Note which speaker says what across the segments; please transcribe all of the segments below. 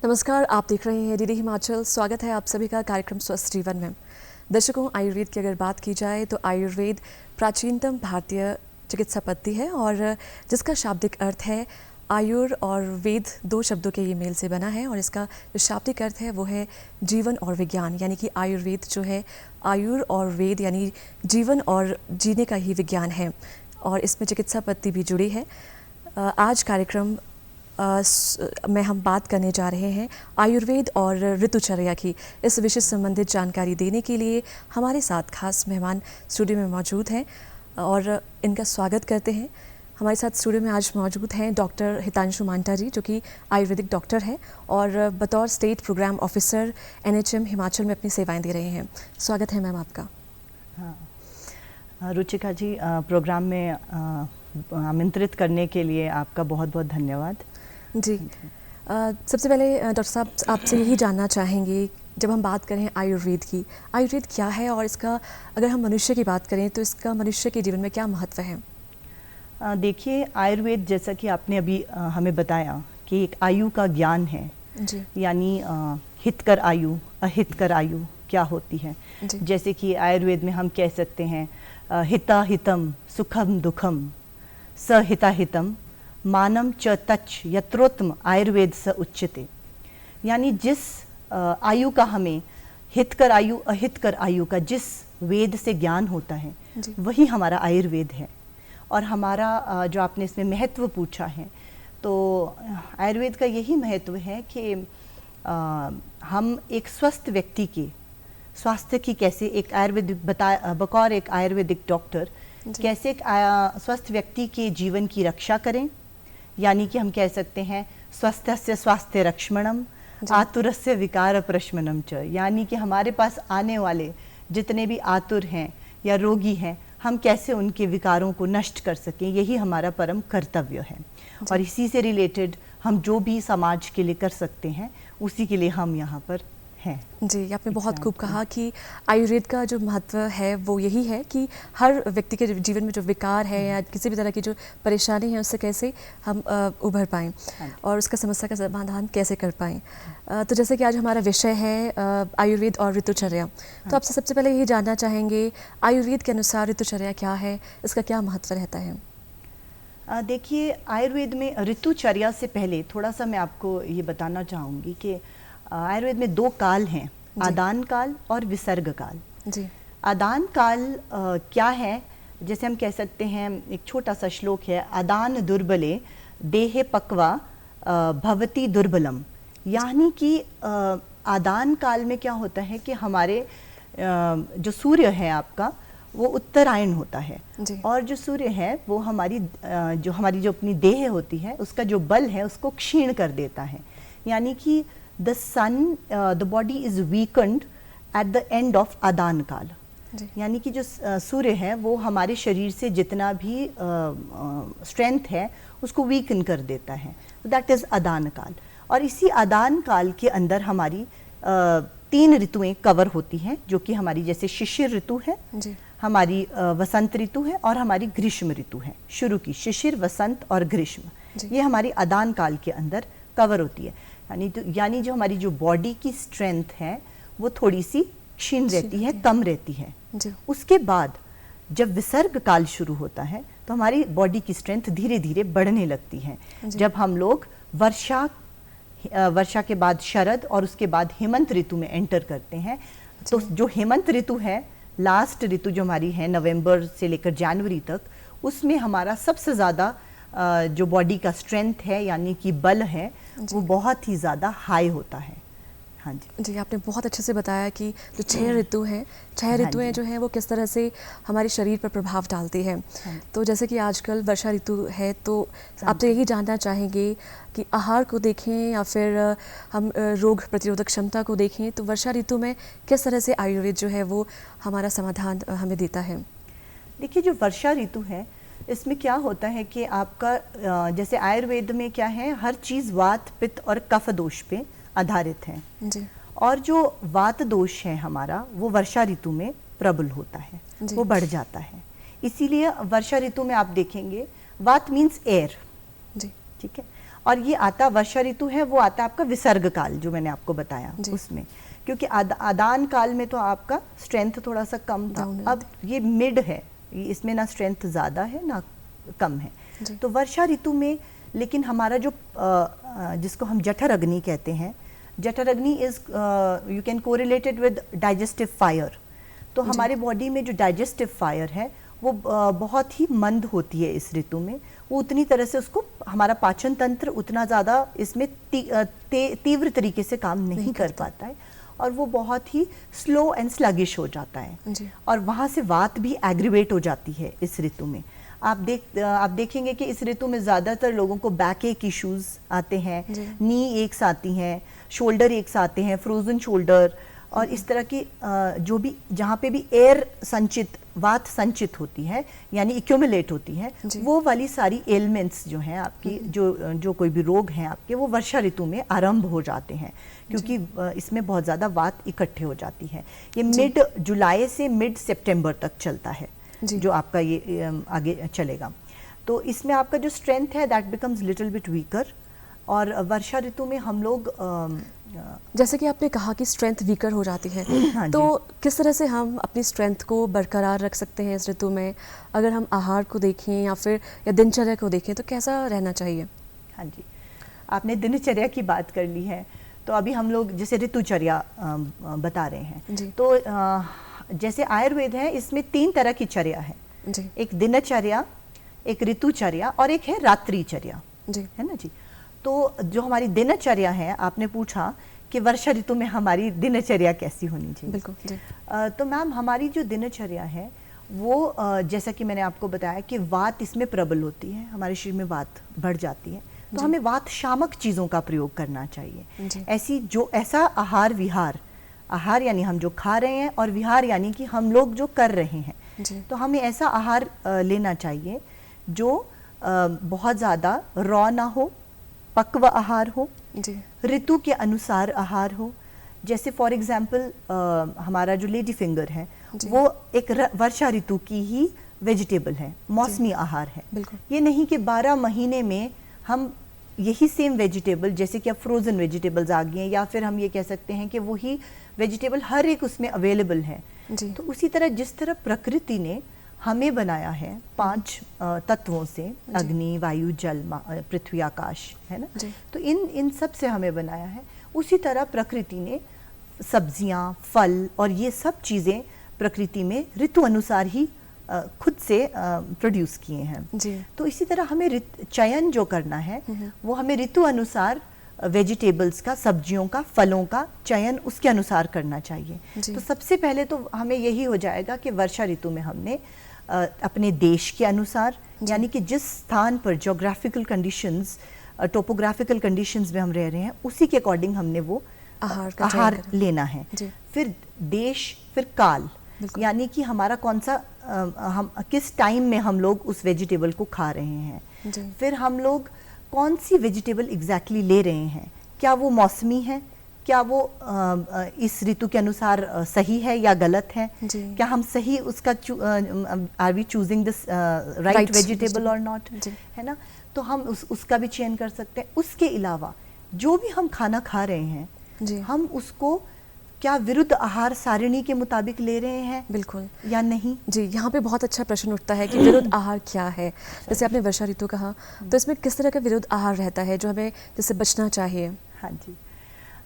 Speaker 1: नमस्कार, आप देख रहे हैं डीडी हिमाचल। स्वागत है आप सभी का कार्यक्रम स्वस्थ जीवन में। दर्शकों, आयुर्वेद की अगर बात की जाए तो आयुर्वेद प्राचीनतम भारतीय चिकित्सा पद्धति है और जिसका शाब्दिक अर्थ है आयुर और वेद, दो शब्दों के ये मेल से बना है और इसका जो शाब्दिक अर्थ है वो है जीवन और विज्ञान। यानी कि आयुर्वेद जो है आयुर और वेद यानी जीवन और जीने का ही विज्ञान है और इसमें चिकित्सा पद्धति भी जुड़ी है। आज कार्यक्रम में हम बात करने जा रहे हैं आयुर्वेद और ऋतुचर्या की। इस विषय से संबंधित जानकारी देने के लिए हमारे साथ खास मेहमान स्टूडियो में मौजूद हैं और इनका स्वागत करते हैं। हमारे साथ स्टूडियो में आज मौजूद हैं डॉक्टर हितांशु मांटा जी, जो कि आयुर्वेदिक डॉक्टर हैं और बतौर state program officer NHM Himachal में अपनी सेवाएं दे रहे हैं। स्वागत है मैम आपका।
Speaker 2: हाँ, रुचिका जी, प्रोग्राम में आमंत्रित करने के लिए आपका बहुत बहुत धन्यवाद
Speaker 1: जी। सबसे पहले डॉक्टर साहब आपसे यही जानना चाहेंगे, जब हम बात करें आयुर्वेद की, आयुर्वेद क्या है और इसका अगर हम मनुष्य की बात करें तो इसका मनुष्य के जीवन में क्या महत्व है?
Speaker 2: देखिए, आयुर्वेद जैसा कि आपने अभी हमें बताया कि एक आयु का ज्ञान है
Speaker 1: जी।
Speaker 2: यानी हितकर आयु अहितकर आयु क्या होती है। जैसे कि आयुर्वेद में हम कह सकते हैं हिता हितम सुखम दुखम सहिता हितम मानम च तच यत्रोत्तम आयुर्वेद स उच्यते। यानी जिस आयु का हमें हितकर आयु अहितकर आयु का जिस वेद से ज्ञान होता है वही हमारा आयुर्वेद है। और हमारा जो आपने इसमें महत्व पूछा है, तो आयुर्वेद का यही महत्व है कि हम एक स्वस्थ व्यक्ति के स्वास्थ्य की कैसे एक आयुर्वेदिक बतौर एक आयुर्वेदिक डॉक्टर कैसे एक स्वस्थ व्यक्ति के जीवन की रक्षा करें। यानी कि हम कह सकते हैं स्वस्थस्य स्वास्थ्य रक्षमणम आतुरस्य विकार प्रशमनम च। यानी कि हमारे पास आने वाले जितने भी आतुर हैं या रोगी हैं, हम कैसे उनके विकारों को नष्ट कर सकें, यही हमारा परम कर्तव्य है। और इसी से रिलेटेड हम जो भी समाज के लिए कर सकते हैं उसी के लिए हम यहाँ पर हैं।
Speaker 1: जी, आपने बहुत खूब कहा कि आयुर्वेद का जो महत्व है वो यही है कि हर व्यक्ति के जीवन में जो विकार है या किसी भी तरह की जो परेशानी है उससे कैसे हम उभर पाएँ और उसका समस्या का समाधान कैसे कर पाएँ। तो जैसे कि आज हमारा विषय है आयुर्वेद और ऋतुचर्या, तो आपसे सबसे पहले यही जानना चाहेंगे आयुर्वेद के अनुसार ऋतुचर्या क्या है, इसका क्या महत्व रहता है?
Speaker 2: देखिए, आयुर्वेद में ऋतुचर्या से पहले थोड़ा सा मैं आपको ये बताना चाहूँगी कि आयुर्वेद में दो काल हैं, आदान काल और विसर्ग काल। जी। आदान काल क्या है? जैसे हम कह सकते हैं, एक छोटा सा श्लोक है, आदान दुर्बले देहे पक्वा भवती दुर्बलम। यानी कि आदान काल में क्या होता है कि हमारे जो सूर्य है आपका वो उत्तरायण होता है और जो सूर्य है वो हमारी जो अपनी देह होती है उसका जो बल है उसको क्षीण कर देता है। यानी कि the sun, the body is weakened at the end of आदान काल। यानी कि जो सूर्य है वो हमारे शरीर से जितना भी स्ट्रेंथ है उसको वीकन कर देता है, दैट इज आदान काल। और इसी आदान काल के अंदर हमारी 3 ऋतुएं कवर होती हैं, जो कि हमारी जैसे शिशिर ऋतु है, हमारी वसंत ऋतु है और हमारी ग्रीष्म ऋतु है। शुरू की शिशिर, वसंत और ग्रीष्म, ये हमारी आदान काल के अंदर कवर होती है। यानी जो हमारी जो बॉडी की स्ट्रेंथ है वो थोड़ी सी क्षीण रहती है, कम रहती है। उसके बाद जब विसर्ग काल शुरू होता है तो हमारी बॉडी की स्ट्रेंथ धीरे धीरे बढ़ने लगती है। जब हम लोग वर्षा के बाद शरद और उसके बाद हेमंत ऋतु में एंटर करते हैं, तो जो हेमंत ऋतु है, लास्ट ऋतु जो हमारी है नवंबर से लेकर जनवरी तक, उसमें हमारा सबसे ज़्यादा जो बॉडी का स्ट्रेंथ है यानी कि बल है वो बहुत ही ज़्यादा हाई होता है। हाँ जी।
Speaker 1: जी, आपने बहुत अच्छे से बताया कि जो 6 ऋतु हैं, 6 ऋतुएं जो हैं वो किस तरह से हमारे शरीर पर प्रभाव डालती हैं। तो जैसे कि आजकल वर्षा ऋतु है, तो आपसे यही जानना चाहेंगे कि आहार को देखें या फिर हम रोग प्रतिरोधक क्षमता को देखें, तो वर्षा ऋतु में किस तरह से आयुर्वेद जो है वो हमारा समाधान हमें देता है?
Speaker 2: देखिए, जो वर्षा ऋतु है इसमें क्या होता है कि आपका जैसे आयुर्वेद में क्या है, हर चीज़ वात पित्त और कफ दोष पे आधारित है जी। और जो वात दोष है हमारा वो वर्षा ऋतु में प्रबल होता है, वो बढ़ जाता है। इसीलिए वर्षा ऋतु में आप देखेंगे वात मीन्स एयर, ठीक है, और ये आता वर्षा ऋतु है वो आता आपका विसर्ग काल जो मैंने आपको बताया उसमें, क्योंकि आदान काल में तो आपका स्ट्रेंथ थोड़ा सा कम था, अब ये मिड है, इसमें ना स्ट्रेंथ ज़्यादा है ना कम है। तो वर्षा ऋतु में लेकिन हमारा जो जिसको हम जठर अग्नि कहते हैं, जठर अग्नि is you can correlated with digestive fire. तो हमारे बॉडी में जो डाइजेस्टिव फायर है वो बहुत ही मंद होती है इस ऋतु में, वो उतनी तरह से उसको हमारा पाचन तंत्र उतना ज़्यादा इसमें तीव्र तरीके से काम नहीं कर पाता है और वो बहुत ही स्लो एंड स्लगिश हो जाता है और वहाँ से वात भी एग्रीवेट हो जाती है इस ऋतु में। आप देखेंगे कि इस ऋतु में ज़्यादातर लोगों को बैक एक इश्यूज आते हैं, नी एक्स आती हैं, शोल्डर एक्स आते हैं, फ्रोजन शोल्डर और इस तरह की जो भी जहाँ पे भी एयर संचित वात संचित होती है यानी इक्यूमुलेट होती है, वो वाली सारी एलिमेंट्स जो हैं आपकी जो कोई भी रोग हैं आपके वो वर्षा ऋतु में आरंभ हो जाते हैं, क्योंकि इसमें बहुत ज़्यादा वात इकट्ठे हो जाती है। ये मिड जुलाई से मिड सितंबर तक चलता है जो आपका ये आगे चलेगा। तो इसमें आपका जो स्ट्रेंथ है that becomes little bit weaker और वर्षा ऋतु में हम लोग
Speaker 1: जैसे कि आपने कहा कि स्ट्रेंथ वीकर हो जाती है
Speaker 2: हाँ
Speaker 1: तो किस तरह से हम अपनी स्ट्रेंथ को बरकरार रख सकते हैं इस ऋतु में? अगर हम आहार को देखें या फिर दिनचर्या को देखें तो कैसा रहना चाहिए?
Speaker 2: हाँ जी, आपने दिनचर्या की बात कर ली है तो अभी हम लोग जैसे ऋतुचर्या बता रहे हैं तो जैसे आयुर्वेद है इसमें 3 तरह की चर्या है, एक दिनचर्या, एक ऋतुचर्या और एक है रात्रिचर्या, है ना जी। तो जो हमारी दिनचर्या है, आपने पूछा कि वर्षा ऋतु में हमारी दिनचर्या कैसी होनी चाहिए।
Speaker 1: बिल्कुल जी।
Speaker 2: तो मैम हमारी जो दिनचर्या है वो जैसा कि मैंने आपको बताया कि वात इसमें प्रबल होती है, हमारे शरीर में वात बढ़ जाती है, तो हमें वात शामक चीज़ों का प्रयोग करना चाहिए। ऐसा आहार विहार, आहार यानी हम जो खा रहे हैं और विहार यानी कि हम लोग जो कर रहे हैं, तो हमें ऐसा आहार लेना चाहिए जो बहुत ज़्यादा रॉ ना हो, पक्व आहार हो, ऋतु के अनुसार आहार हो। जैसे फॉर एग्जाम्पल हमारा जो लेडी फिंगर है वो एक वर्षा ऋतु की ही वेजिटेबल है, मौसमी आहार है। ये नहीं कि 12 महीने में हम यही सेम वेजिटेबल, जैसे कि अब फ्रोजन वेजिटेबल्स आ गई हैं या फिर हम ये कह सकते हैं कि वही वेजिटेबल हर एक उसमें अवेलेबल है। तो उसी तरह जिस तरह प्रकृति ने हमें बनाया है 5 तत्वों से, अग्नि, वायु, जल, पृथ्वी, आकाश, है ना, तो इन सब से हमें बनाया है। उसी तरह प्रकृति ने सब्जियां, फल और ये सब चीज़ें प्रकृति में ऋतु अनुसार ही खुद से प्रोड्यूस किए हैं। तो इसी तरह हमें चयन जो करना है वो हमें ऋतु अनुसार वेजिटेबल्स का, सब्जियों का, फलों का चयन उसके अनुसार करना चाहिए। तो सबसे पहले तो हमें यही हो जाएगा कि वर्षा ऋतु में हमने अपने देश के अनुसार, यानी कि जिस स्थान पर जोग्राफिकल कंडीशंस, टोपोग्राफिकल कंडीशंस में हम रह रहे हैं उसी के अकॉर्डिंग हमने वो आहार लेना है। फिर देश, फिर काल, यानी कि हमारा कौन सा हम किस टाइम में हम लोग उस वेजिटेबल को खा रहे हैं, फिर हम लोग कौन सी वेजिटेबल एग्जैक्टली ले रहे हैं, क्या वो मौसमी है, क्या वो इस ऋतु के अनुसार सही है या गलत है, क्या हम सही उसका are we choosing this right vegetable और नॉट, है ना। तो हम उसका भी चयन कर सकते हैं। उसके अलावा जो भी हम खाना खा रहे हैं हम उसको क्या विरुद्ध आहार सारिणी के मुताबिक ले रहे हैं, बिल्कुल, या नहीं।
Speaker 1: जी, यहाँ पे बहुत अच्छा प्रश्न उठता है कि विरुद्ध आहार क्या है। जैसे आपने वर्षा ऋतु कहा तो इसमें किस तरह का विरुद्ध आहार रहता है जो हमें जिससे बचना चाहिए?
Speaker 2: हाँ जी,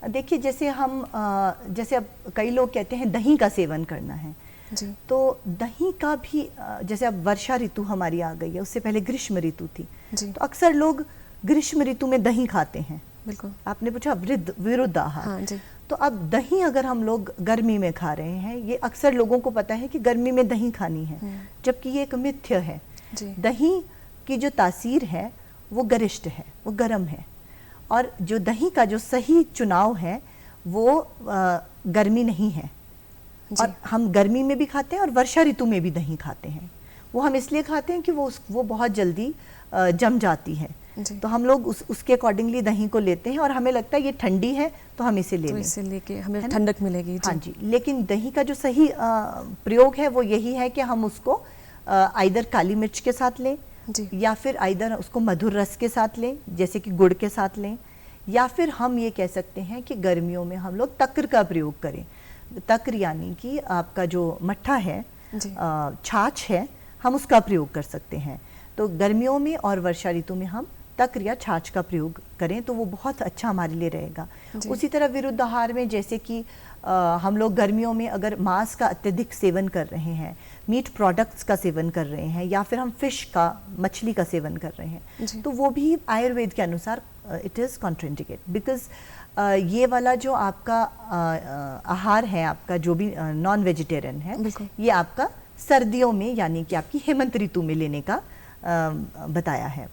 Speaker 2: देखिए जैसे अब कई लोग कहते हैं दही का सेवन करना है जी, तो दही का भी जैसे अब वर्षा ऋतु हमारी आ गई है, उससे पहले ग्रीष्म ऋतु थी जी, तो अक्सर लोग ग्रीष्म ऋतु में दही खाते हैं। बिल्कुल, आपने पूछा विरुद्ध आहार। हाँ जी। तो अब दही अगर हम लोग गर्मी में खा रहे हैं, ये अक्सर लोगों को पता है कि गर्मी में दही खानी है, जबकि ये एक मिथ्य है। दही की जो तासीर है वो गरिष्ठ है, वो गर्म है, और जो दही का जो सही चुनाव है वो गर्मी नहीं है। और हम गर्मी में भी खाते हैं और वर्षा ऋतु में भी दही खाते हैं। वो हम इसलिए खाते हैं कि वो बहुत जल्दी जम जाती है, तो हम लोग उसके अकॉर्डिंगली दही को लेते हैं और हमें लगता है ये ठंडी है तो हम इसे ले लें,
Speaker 1: इसे लेके हमें ठंडक मिलेगी।
Speaker 2: हाँ जी, लेकिन दही का जो सही प्रयोग है वो यही है कि हम उसको आइदर काली मिर्च के साथ लें,
Speaker 1: जी।
Speaker 2: या फिर आइदर उसको मधुर रस के साथ लें, जैसे कि गुड़ के साथ लें, या फिर हम ये कह सकते हैं कि गर्मियों में हम लोग तक्र का प्रयोग करें। तक्र यानी कि आपका जो मट्ठा है, छाछ है, हम उसका प्रयोग कर सकते हैं। तो गर्मियों में और वर्षा ऋतु में हम तक्र या छाछ का प्रयोग करें तो वो बहुत अच्छा हमारे लिए रहेगा। उसी तरह विरुद्ध आहार में जैसे कि हम लोग गर्मियों में अगर मांस का अत्यधिक सेवन कर रहे हैं, मीट प्रोडक्ट्स का सेवन कर रहे हैं, या फिर हम फिश का, मछली का सेवन कर रहे हैं, तो वो भी आयुर्वेद के अनुसार इट इज़ कॉन्ट्राइंडिकेट, बिकॉज ये वाला जो आपका आहार है, आपका जो भी नॉन वेजिटेरियन है, ये आपका सर्दियों में यानी कि आपकी हेमंत ऋतु में लेने का बताया है।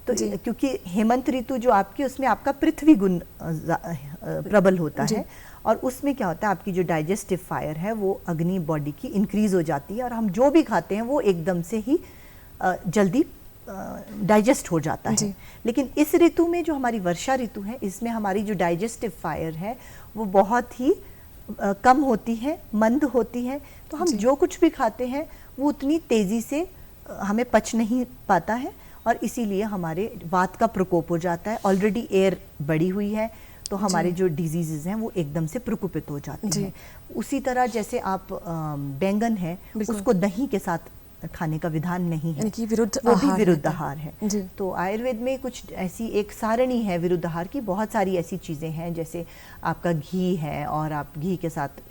Speaker 2: तो क्योंकि हेमंत ऋतु जो आपकी, उसमें आपका पृथ्वी गुण प्रबल होता है, और उसमें क्या होता है, आपकी जो डाइजेस्टिव फायर है वो अग्नि बॉडी की इंक्रीज हो जाती है, और हम जो भी खाते हैं वो एकदम से ही जल्दी डाइजेस्ट हो जाता है। लेकिन इस ऋतु में जो हमारी वर्षा ऋतु है, इसमें हमारी जो डाइजेस्टिव फायर है वो बहुत ही कम होती है, मंद होती है। तो हम जो कुछ भी खाते हैं वो उतनी तेज़ी से हमें पच नहीं पाता है, और इसीलिए हमारे वात का प्रकोप हो जाता है। ऑलरेडी एयर बढ़ी हुई है, तो हमारे जो डिजीजेज हैं वो एकदम से प्रकोपित हो जाती हैं। उसी तरह जैसे आप बैंगन है, उसको दही के साथ खाने का विधान नहीं है,
Speaker 1: कि विरुद्ध
Speaker 2: वो भी विरुद्ध आहार है। तो आयुर्वेद में कुछ ऐसी एक सारणी है विरुद्ध आहार की, बहुत सारी ऐसी चीज़ें हैं, जैसे आपका घी है और आप घी के साथ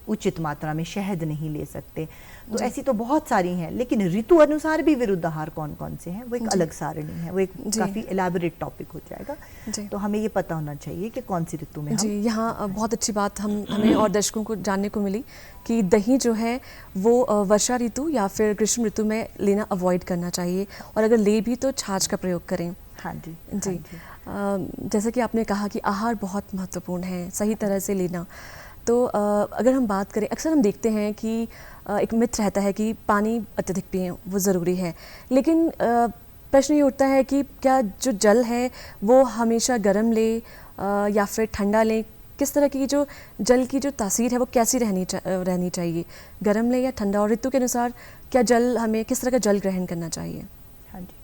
Speaker 2: उचित मात्रा में शहद नहीं ले सकते, तो ऐसी तो बहुत सारी हैं। लेकिन ऋतु अनुसार भी विरुद्ध आहार कौन कौन से हैं वो एक अलग सारणी है, वो एक काफ़ी एलाबोरेट टॉपिक हो जाएगा। तो हमें ये पता होना चाहिए कि कौन सी ऋतु में।
Speaker 1: यहाँ बहुत अच्छी बात हमें और दर्शकों को जानने को मिली कि दही जो है वो वर्षा ऋतु या फिर ग्रीष्म ऋतु में लेना अवॉइड करना चाहिए, और अगर ले भी तो छाछ का प्रयोग करें।
Speaker 2: हाँ जी
Speaker 1: जी। जैसा कि आपने कहा कि आहार बहुत महत्वपूर्ण है, सही तरह से लेना। तो अगर हम बात करें, अक्सर हम देखते हैं कि एक मिथ रहता है कि पानी अत्यधिक पिएं, वो ज़रूरी है, लेकिन प्रश्न ये उठता है कि क्या जो जल है वो हमेशा गर्म ले या फिर ठंडा लें? किस तरह की जो जल की जो तासीर है वो कैसी रहनी चाहिए, गर्म ले या ठंडा? और ऋतु के अनुसार क्या जल, हमें किस तरह का जल ग्रहण करना चाहिए?
Speaker 2: हाँ जी,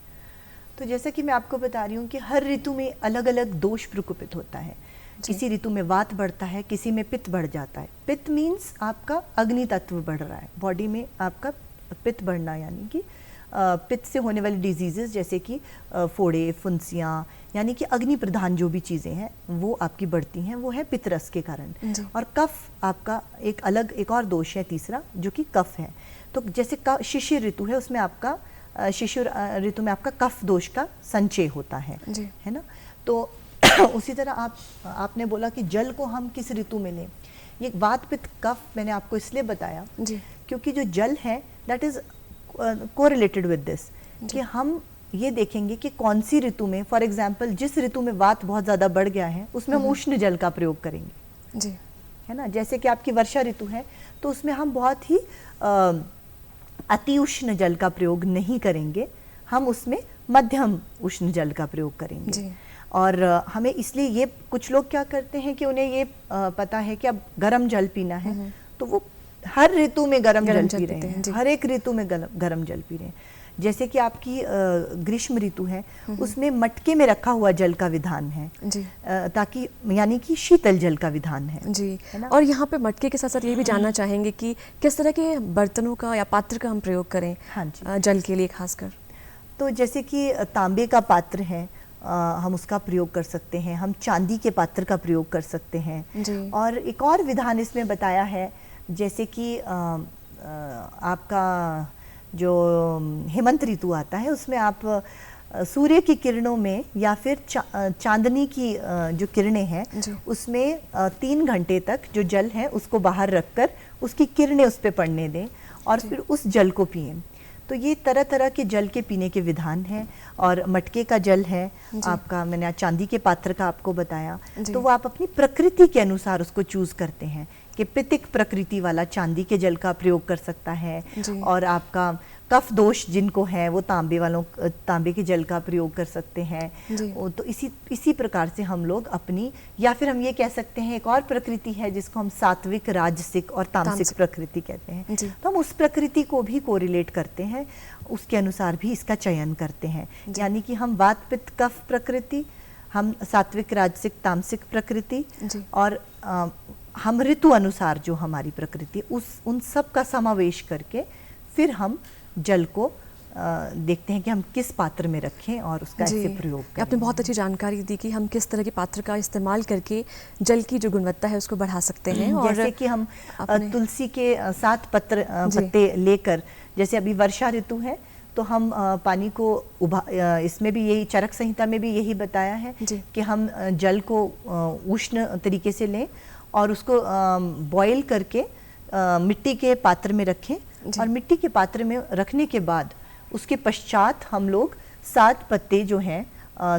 Speaker 2: तो जैसा कि मैं आपको बता रही हूँ कि हर ऋतु में अलग अलग दोष प्रकोपित होता है। किसी ऋतु में वात बढ़ता है, किसी में पित्त बढ़ जाता है। पित्त मीन्स आपका अग्नि तत्व बढ़ रहा है बॉडी में, आपका पित्त बढ़ना यानी कि पित्त से होने वाली डिजीजेस जैसे कि फोड़े, फुंसियाँ, यानी कि अग्नि प्रधान जो भी चीज़ें हैं वो आपकी बढ़ती हैं, वो है पित्त रस के कारण। और कफ आपका एक अलग, एक और दोष है तीसरा, जो कि कफ है। तो जैसे शिशिर ऋतु है, उसमें आपका शिशिर ऋतु में आपका कफ दोष का संचय होता है ना। तो उसी तरह आपने बोला कि जल को हम किस ऋतु में लें। ये वात पित्त कफ मैंने आपको इसलिए बताया क्योंकि जो जल है that is correlated with this, कि हम ये देखेंगे कि कौन सी ऋतु में, फॉर एग्जांपल जिस ऋतु में वात बहुत ज़्यादा बढ़ गया है उसमें हम उष्ण जल का प्रयोग करेंगे, है ना। जैसे कि आपकी वर्षा ऋतु है तो उसमें हम बहुत ही अति उष्ण जल का प्रयोग नहीं करेंगे, हम उसमें मध्यम उष्ण जल का प्रयोग करेंगे। और हमें इसलिए, ये कुछ लोग क्या करते हैं कि उन्हें ये पता है कि अब गर्म जल पीना है, तो वो हर ऋतु में गर्म जल पी रहे हैं, हर एक ऋतु में गर्म जल पी रहे हैं। जैसे कि आपकी ग्रीष्म ऋतु है, उसमें मटके में रखा हुआ जल का विधान है, ताकि यानी कि शीतल जल का विधान है
Speaker 1: जी। और यहाँ पे मटके के साथ साथ ये भी जानना चाहेंगे कि किस तरह के बर्तनों का या पात्र का हम प्रयोग करें जल के लिए खासकर।
Speaker 2: तो जैसे कि तांबे का पात्र है, हम उसका प्रयोग कर सकते हैं, हम चांदी के पात्र का प्रयोग कर सकते हैं। और एक और विधान इसमें बताया है, जैसे कि आपका जो हेमंत ऋतु आता है उसमें आप सूर्य की किरणों में या फिर चांदनी की जो किरणें हैं उसमें 3 घंटे तक जो जल है उसको बाहर रखकर उसकी किरणें उस पर पड़ने दें और फिर उस जल को पिएं। तो ये तरह तरह के जल के पीने के विधान हैं। और मटके का जल है आपका, मैंने चांदी के पात्र का आपको बताया, तो वो आप अपनी प्रकृति के अनुसार उसको चूज करते हैं कि पित्तिक प्रकृति वाला चांदी के जल का प्रयोग कर सकता है, और आपका कफ दोष जिनको है वो तांबे के जल का प्रयोग कर सकते हैं। तो इसी प्रकार से हम लोग अपनी, या फिर हम ये कह सकते हैं एक और प्रकृति है जिसको हम सात्विक, राजसिक और तामसिक प्रकृति कहते हैं। तो हम उस प्रकृति को भी कोरिलेट करते हैं, उसके अनुसार भी इसका चयन करते हैं। यानी कि हम वात पित्त कफ प्रकृति, हम सात्विक, राजसिक, तामसिक प्रकृति, और हम ऋतु अनुसार जो हमारी प्रकृति उन सब का समावेश करके फिर हम जल को देखते हैं कि हम किस पात्र में रखें और उसका ऐसे प्रयोग करें।
Speaker 1: आपने बहुत अच्छी जानकारी दी कि हम किस तरह के पात्र का इस्तेमाल करके जल की जो गुणवत्ता है उसको बढ़ा सकते हैं। और
Speaker 2: जैसे कि हम तुलसी के 7 पत्ते लेकर, जैसे अभी वर्षा ऋतु है तो हम पानी को इसमें भी यही चरक संहिता में भी यही बताया है कि हम जल को उष्ण तरीके से लें और उसको बॉईल करके मिट्टी के पात्र में रखें, और मिट्टी के पात्र में रखने के बाद उसके पश्चात हम लोग 7 पत्ते जो हैं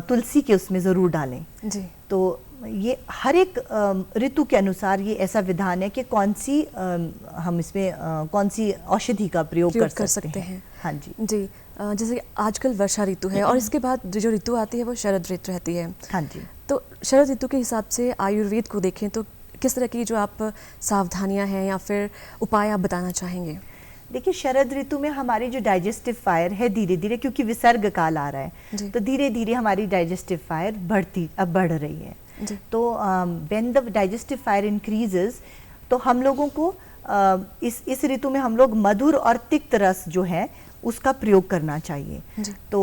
Speaker 2: तुलसी के उसमें ज़रूर डालें। तो ये हर एक ऋतु के अनुसार ये ऐसा विधान है कि कौन सी हम इसमें कौन सी औषधि का प्रयोग कर सकते हैं। हाँ जी।
Speaker 1: जैसे आजकल वर्षा ऋतु है और इसके बाद जो ऋतु आती है वो शरद ऋतु रहती है।
Speaker 2: हाँ जी।
Speaker 1: तो शरद ऋतु के हिसाब से आयुर्वेद को देखें तो किस तरह की जो आप सावधानियां हैं या फिर उपाय आप बताना चाहेंगे?
Speaker 2: देखिए, शरद ऋतु में हमारी जो डाइजेस्टिव फायर है धीरे धीरे, क्योंकि विसर्ग काल आ रहा है तो धीरे धीरे हमारी डाइजेस्टिव फायर बढ़ रही है। तो when the digestive fire increases तो हम लोगों को इस ऋतु में हम लोग मधुर और तिक्त रस जो है उसका प्रयोग करना चाहिए। तो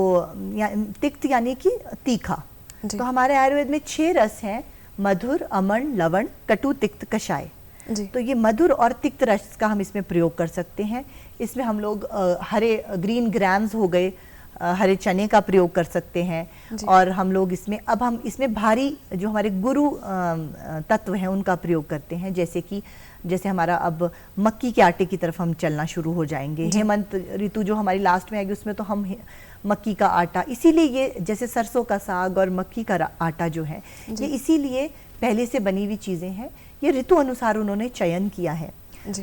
Speaker 2: तिक्त यानी कि तीखा। तो हमारे आयुर्वेद में 6 रस हैं, मधुर, अमन, लवण, कटु, तिक्त, कषाय। तो ये मधुर और तिक्त रस का हम इसमें प्रयोग कर सकते हैं। इसमें हम लोग हरे ग्रीन ग्राम्स हो गए, हरे चने का प्रयोग कर सकते हैं, और हम लोग इसमें भारी जो हमारे गुरु तत्व हैं उनका प्रयोग करते हैं। जैसे हमारा अब मक्की के आटे की तरफ हम चलना शुरू हो जाएंगे। हेमंत ऋतु जो हमारी लास्ट में आएगी उसमें तो हम मक्की का आटा, इसीलिए ये जैसे सरसों का साग और मक्की का आटा जो है ये इसीलिए पहले से बनी हुई चीज़ें हैं, ये ऋतु अनुसार उन्होंने चयन किया है।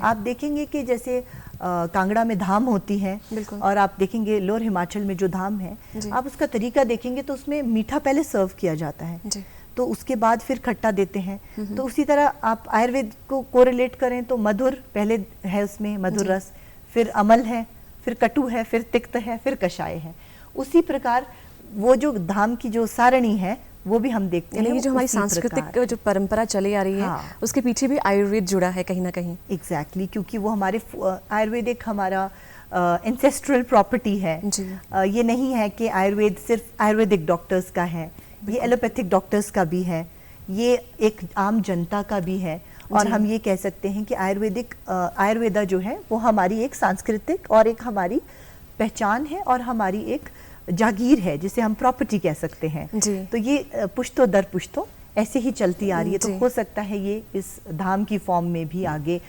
Speaker 2: आप देखेंगे कि जैसे कांगड़ा में धाम होती है और आप देखेंगे लोअर हिमाचल में जो धाम है, आप उसका तरीका देखेंगे तो उसमें मीठा पहले सर्व किया जाता है, तो उसके बाद फिर खट्टा देते हैं। तो उसी तरह आप आयुर्वेद को कोरिलेट करें तो मधुर पहले है, उसमें मधुर रस, फिर अमल है, फिर कटु है, फिर तिक्त है, फिर कषाय है। उसी प्रकार वो जो धाम की जो सारणी है वो भी हम देखते हैं।
Speaker 1: ये जो हमारी सांस्कृतिक जो परंपरा चली आ रही है उसके पीछे भी आयुर्वेद जुड़ा है कहीं ना कहीं।
Speaker 2: एग्जैक्टली, क्योंकि वो हमारे आयुर्वेद एक हमारा एंसेस्ट्रल प्रॉपर्टी है। ये नहीं है कि आयुर्वेद सिर्फ आयुर्वेदिक डॉक्टर्स का है, ये एलोपैथिक डॉक्टर्स का भी है, ये एक आम जनता का भी है। और हम ये कह सकते हैं कि आयुर्वेदा जो है वो हमारी एक सांस्कृतिक और एक हमारी पहचान है और हमारी एक जागीर है, जिसे हम प्रॉपर्टी कह सकते हैं। तो ये पुश्तो दर पुश्तो ऐसे ही चलती आ रही है। तो हो सकता है ये इस धाम की फॉर्म में भी आगे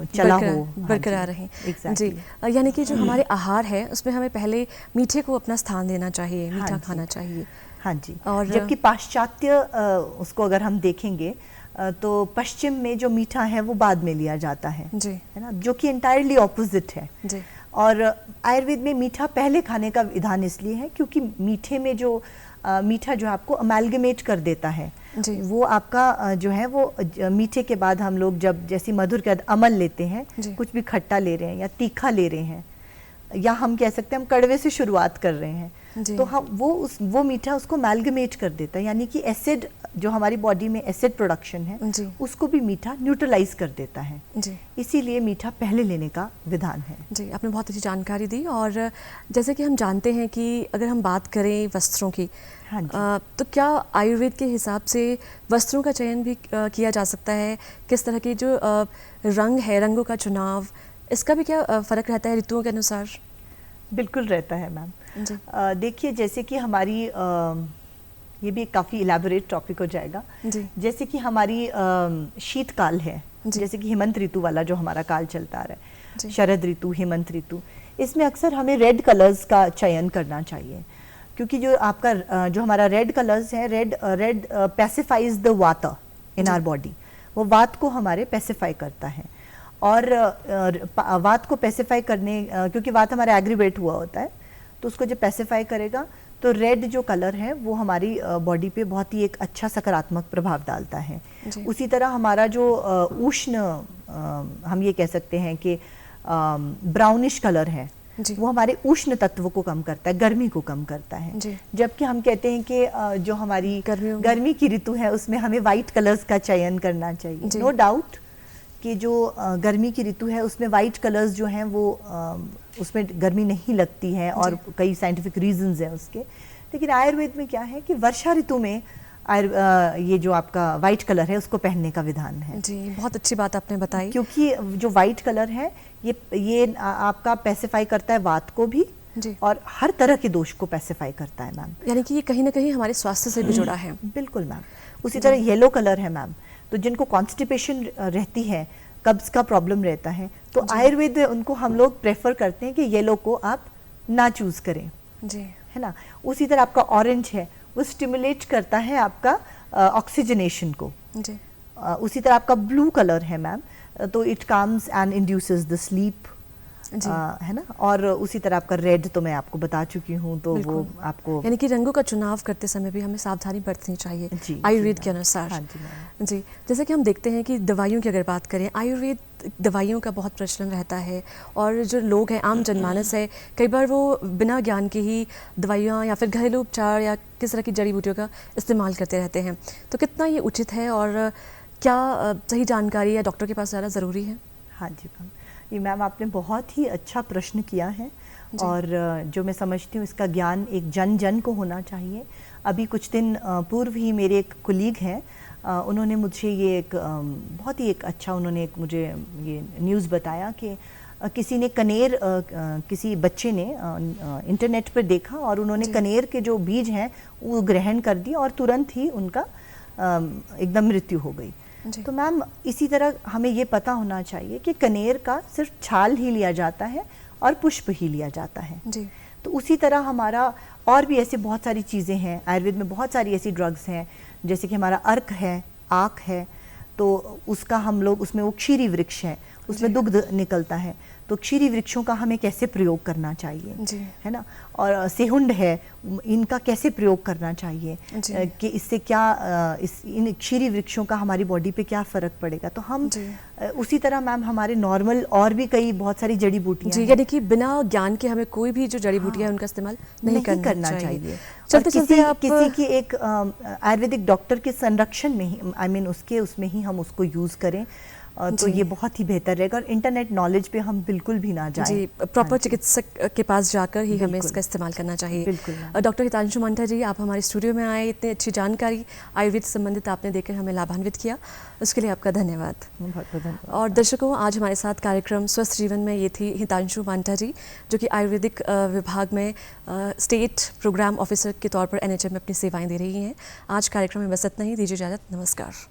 Speaker 2: चला हो,
Speaker 1: बरकरार रहे। जी, यानी कि जो हमारे आहार है उसमें हमें पहले मीठे को अपना स्थान देना चाहिए, मीठा खाना चाहिए।
Speaker 2: हाँ जी। और जबकि पाश्चात्य उसको अगर हम देखेंगे तो पश्चिम में जो मीठा है वो बाद में लिया जाता है ना, जो कि एंटायरली ऑपोजिट है। और आयुर्वेद में मीठा पहले खाने का विधान इसलिए है क्योंकि मीठा जो आपको अमेलगमेट कर देता है, वो आपका जो है वो मीठे के बाद हम लोग जब जैसे मधुर के बाद अमल लेते हैं, कुछ भी खट्टा ले रहे हैं या तीखा ले रहे हैं, या हम कह सकते हैं हम कड़वे से शुरुआत कर रहे हैं, तो हम वो मीठा उसको अमेलगमेट कर देता है, यानी कि एसिड जो हमारी बॉडी में एसिड प्रोडक्शन है उसको भी मीठा न्यूट्रलाइज कर देता है। इसीलिए मीठा पहले लेने का विधान है।
Speaker 1: जी, आपने बहुत अच्छी जानकारी दी। और जैसे कि हम जानते हैं कि अगर हम बात करें वस्त्रों की, तो क्या आयुर्वेद के हिसाब से वस्त्रों का चयन भी किया जा सकता है? किस तरह के जो रंग है, रंगों का चुनाव, इसका भी क्या फ़र्क रहता है ऋतुओं के अनुसार?
Speaker 2: बिल्कुल रहता है मैम। देखिए, जैसे कि हमारी ये भी काफ़ी इलेबोरेट टॉपिक हो जाएगा। जैसे कि हमारी शीतकाल है, जैसे कि हेमंत ऋतु वाला जो हमारा काल चलता आ रहा है, शरद ऋतु, हेमंत ऋतु, इसमें अक्सर हमें रेड कलर्स का चयन करना चाहिए, क्योंकि जो हमारा रेड कलर्स है, red pacifies the water in our body, वो वात को हमारे पैसिफाई करता है। और वात को पैसिफाई करने, क्योंकि वात हमारा एग्रीवेट हुआ होता है, तो उसको जब पैसिफाई करेगा तो रेड जो कलर है वो हमारी बॉडी पे बहुत ही एक अच्छा सकारात्मक प्रभाव डालता है। उसी तरह हमारा जो उष्ण, हम ये कह सकते हैं कि ब्राउनिश कलर है, वो हमारे उष्ण तत्व को कम करता है, गर्मी को कम करता है। जबकि हम कहते हैं कि जो हमारी गर्मी की ऋतु है उसमें हमें वाइट कलर्स का चयन करना चाहिए। नो डाउट कि जो गर्मी की ऋतु है उसमें वाइट कलर्स जो हैं वो उसमें गर्मी नहीं लगती है और कई साइंटिफिक रीजंस हैं उसके। लेकिन आयुर्वेद में क्या है कि वर्षा ऋतु में ये जो आपका वाइट कलर है उसको पहनने का विधान है।
Speaker 1: जी, बहुत अच्छी बात आपने बताई।
Speaker 2: क्योंकि जो वाइट कलर है ये आपका पैसिफाई करता है वात को भी और हर तरह के दोष को पैसिफाई करता है मैम।
Speaker 1: यानी कि ये कहीं ना कहीं हमारे स्वास्थ्य से भी जुड़ा है।
Speaker 2: बिल्कुल मैम। उसी तरह येलो कलर है मैम, तो जिनको कॉन्स्टिपेशन रहती है, कब्ज का प्रॉब्लम रहता है, तो आयुर्वेद उनको हम लोग प्रेफर करते हैं कि येलो को आप ना चूज करें, है ना। उसी तरह आपका ऑरेंज है, वो स्टिमुलेट करता है आपका ऑक्सीजनेशन को। उसी तरह आपका ब्लू कलर है मैम, तो it comes and induces the sleep, है ना। और उसी तरह आपका रेड तो मैं आपको बता चुकी हूँ, तो वो आपको,
Speaker 1: यानी कि रंगों का चुनाव करते समय भी हमें सावधानी बरतनी चाहिए आयुर्वेद के अनुसार। जी, जैसे कि हम देखते हैं कि दवाइयों की अगर बात करें, आयुर्वेद दवाइयों का बहुत प्रचलन रहता है और जो लोग हैं, आम जनमानस है, कई बार वो बिना ज्ञान के ही दवाइयाँ या फिर घरेलू उपचार या किस तरह की जड़ी बूटियों का इस्तेमाल करते रहते हैं। तो कितना ये उचित है और क्या सही जानकारी या डॉक्टर के पास जाना ज़रूरी है?
Speaker 2: हाँ जी मैम, ये मैम आपने बहुत ही अच्छा प्रश्न किया है और जो मैं समझती हूँ इसका ज्ञान एक जन जन को होना चाहिए। अभी कुछ दिन पूर्व ही मेरे एक कुलीग हैं, उन्होंने मुझे ये एक बहुत ही एक अच्छा उन्होंने एक मुझे ये न्यूज़ बताया कि किसी ने कनेर, किसी बच्चे ने इंटरनेट पर देखा और उन्होंने कनेर के जो बीज हैं वो ग्रहण कर दिए और तुरंत ही उनका एकदम मृत्यु हो गई। तो मैम इसी तरह हमें ये पता होना चाहिए कि कनेर का सिर्फ छाल ही लिया जाता है और पुष्प ही लिया जाता है। तो उसी तरह हमारा और भी ऐसे बहुत सारी चीज़ें हैं, आयुर्वेद में बहुत सारी ऐसी ड्रग्स हैं, जैसे कि हमारा अर्क है, आक है, तो उसका हम लोग, उसमें वो क्षीरी वृक्ष है, उसमें दुग्ध निकलता है, तो क्षीरी वृक्षों का हमें कैसे प्रयोग करना चाहिए, है ना। और सेहुंड है, इनका कैसे प्रयोग करना चाहिए कि इससे क्या इन क्षीरी वृक्षों का हमारी बॉडी पे क्या फ़र्क पड़ेगा। तो हम उसी तरह मैम हमारे नॉर्मल और भी कई बहुत सारी जड़ी बूटियाँ हैं,
Speaker 1: यानी कि बिना ज्ञान के हमें कोई भी जो जड़ी बूटियाँ हैं उनका इस्तेमाल नहीं करना चाहिए।
Speaker 2: किसी की एक आयुर्वेदिक डॉक्टर के संरक्षण में ही, आई मीन उसमें ही हम उसको यूज़ करें, तो ये बहुत ही बेहतर रहेगा। और इंटरनेट नॉलेज पे हम बिल्कुल भी ना जाएं।
Speaker 1: जी, प्रॉपर चिकित्सक के पास जाकर ही हमें इसका इस्तेमाल करना चाहिए।
Speaker 2: बिल्कुल।
Speaker 1: डॉक्टर हितांशु मंठा जी, आप हमारे स्टूडियो में आए, इतनी अच्छी जानकारी आयुर्वेद से संबंधित आपने देकर हमें लाभान्वित किया, उसके लिए आपका धन्यवाद।
Speaker 2: बहुत धन्यवाद।
Speaker 1: और दर्शकों, आज हमारे साथ कार्यक्रम स्वस्थ जीवन में ये थी हितांशु मंठा जी, जो कि आयुर्वेदिक विभाग में स्टेट प्रोग्राम ऑफिसर के तौर पर NHM में अपनी सेवाएँ दे रही हैं। आज कार्यक्रम में बस इतना ही, दीजिए इजाज़त, नमस्कार।